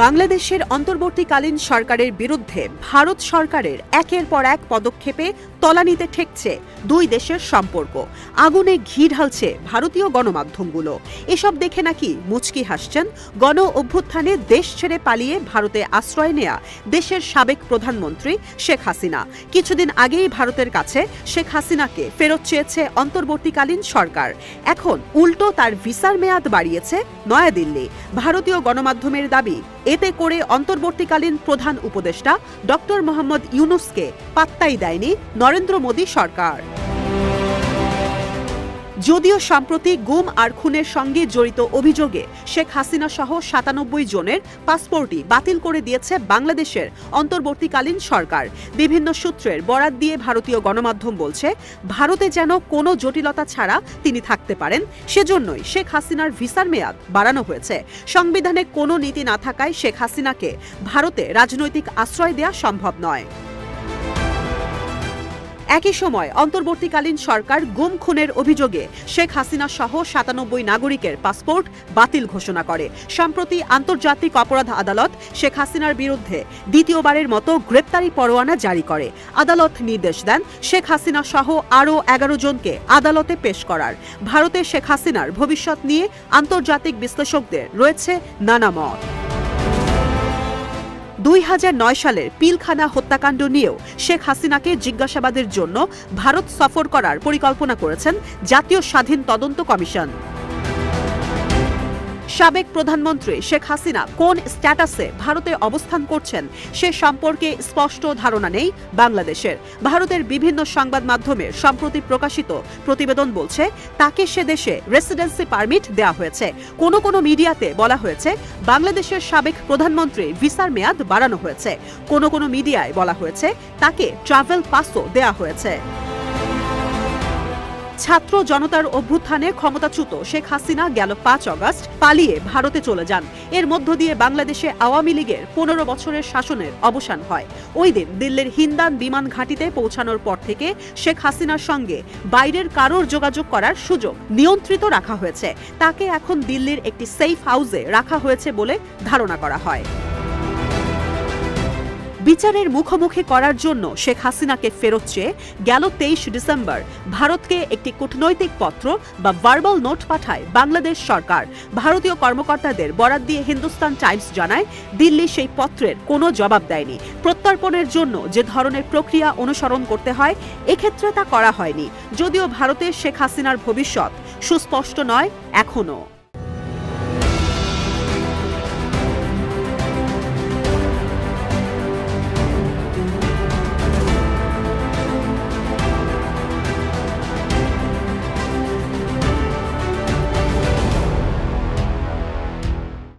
বাংলাদেশের অন্তর্বর্তীকালীন সরকারের বিরুদ্ধে ভারত সরকারের একের পর এক পদক্ষেপে তলানিতে ঠেকছে দুই দেশের সম্পর্ক। আগুনে ঘি ঢালছে ভারতীয় গণমাধ্যমগুলো। এসব দেখে নাকি মুচকি হাসছেন গণ অভ্যুত্থানে দেশ ছেড়ে পালিয়ে ভারতে আশ্রয় নেয়া দেশের সাবেক প্রধানমন্ত্রী শেখ হাসিনা। কিছুদিন আগেই ভারতের কাছে শেখ হাসিনাকে ফেরত চেয়েছে অন্তর্বর্তীকালীন সরকার। এখন উল্টো তার ভিসার মেয়াদ বাড়িয়েছে নয়াদিল্লি। ভারতীয় গণমাধ্যমের দাবি, এতে করে অন্তর্বর্তীকালীন প্রধান উপদেষ্টা ডক্টর মোহাম্মদ ইউনুসকে পাত্তাই দেয়নি নরেন্দ্র মোদী সরকার। যদিও সম্প্রতি গুম আর খুনের সঙ্গে জড়িত অভিযোগে শেখ হাসিনা সহ ৯৭ জনের পাসপোর্টই বাতিল করে দিয়েছে বাংলাদেশের অন্তর্বর্তীকালীন সরকার। বিভিন্ন সূত্রের বরাত দিয়ে ভারতীয় গণমাধ্যম বলছে, ভারতে যেন কোনো জটিলতা ছাড়া তিনি থাকতে পারেন, সেজন্যই শেখ হাসিনার ভিসার মেয়াদ বাড়ানো হয়েছে। সংবিধানে কোনো নীতি না থাকায় শেখ হাসিনাকে ভারতে রাজনৈতিক আশ্রয় দেওয়া সম্ভব নয়। একই সময় অন্তর্বর্তীকালীন সরকার গুম খুনের অভিযোগে শেখ হাসিনা সহ ৯৭ নাগরিকের পাসপোর্ট বাতিল ঘোষণা করে। সম্প্রতি আন্তর্জাতিক অপরাধ আদালত শেখ হাসিনার বিরুদ্ধে দ্বিতীয়বারের মতো গ্রেপ্তারি পরোয়ানা জারি করে। আদালত নির্দেশ দেন শেখ হাসিনা সহ আরও ১১ জনকে আদালতে পেশ করার। ভারতে শেখ হাসিনার ভবিষ্যৎ নিয়ে আন্তর্জাতিক বিশ্লেষকদের রয়েছে নানা মত। ২০০৯ সালের পিলখানা হত্যাকাণ্ড নিয়েও শেখ হাসিনাকে জিজ্ঞাসাবাদের জন্য ভারত সফর করার পরিকল্পনা করেছেন জাতীয় স্বাধীন তদন্ত কমিশন। সাবেক প্রধানমন্ত্রী শেখ হাসিনা কোন স্ট্যাটাসে ভারতে অবস্থান করছেন সে সম্পর্কে স্পষ্ট ধারণা নেই বাংলাদেশের। ভারতের বিভিন্ন সংবাদ মাধ্যমের সম্প্রতি প্রকাশিত প্রতিবেদন বলছে, তাকে সে দেশে রেসিডেন্সি পারমিট দেওয়া হয়েছে। কোনো কোনো মিডিয়াতে বলা হয়েছে বাংলাদেশের সাবেক প্রধানমন্ত্রীর ভিসার মেয়াদ বাড়ানো হয়েছে। কোনো কোনো মিডিয়ায় বলা হয়েছে তাকে ট্রাভেল পাসও দেওয়া হয়েছে। ছাত্র জনতার অভ্যুত্থানে ক্ষমতাচ্যুত শেখ হাসিনা গেল ৫ আগস্ট পালিয়ে ভারতে চলে যান। এর মধ্য দিয়ে বাংলাদেশে আওয়ামী লীগের ১৫ বছরের শাসনের অবসান হয়। ওই দিন দিল্লির হিন্দান বিমান ঘাঁটিতে পৌঁছানোর পর থেকে শেখ হাসিনার সঙ্গে বাইরের কারোর যোগাযোগ করার সুযোগ নিয়ন্ত্রিত রাখা হয়েছে। তাকে এখন দিল্লির একটি সেফ হাউসে রাখা হয়েছে বলে ধারণা করা হয়। বিচারের মুখোমুখি করার জন্য শেখ হাসিনাকে ফেরত চেয়ে গেল ২৩ ডিসেম্বর ভারতকে একটি কূটনৈতিক পত্র বা ভার্বাল নোট পাঠায় বাংলাদেশ সরকার। ভারতীয় কর্মকর্তাদের বরাত দিয়ে হিন্দুস্তান টাইমস জানায়, দিল্লি সেই পত্রের কোনো জবাব দেয়নি। প্রত্যর্পণের জন্য যে ধরনের প্রক্রিয়া অনুসরণ করতে হয়, এক্ষেত্রে তা করা হয়নি। যদিও ভারতে শেখ হাসিনার ভবিষ্যৎ সুস্পষ্ট নয় এখনও।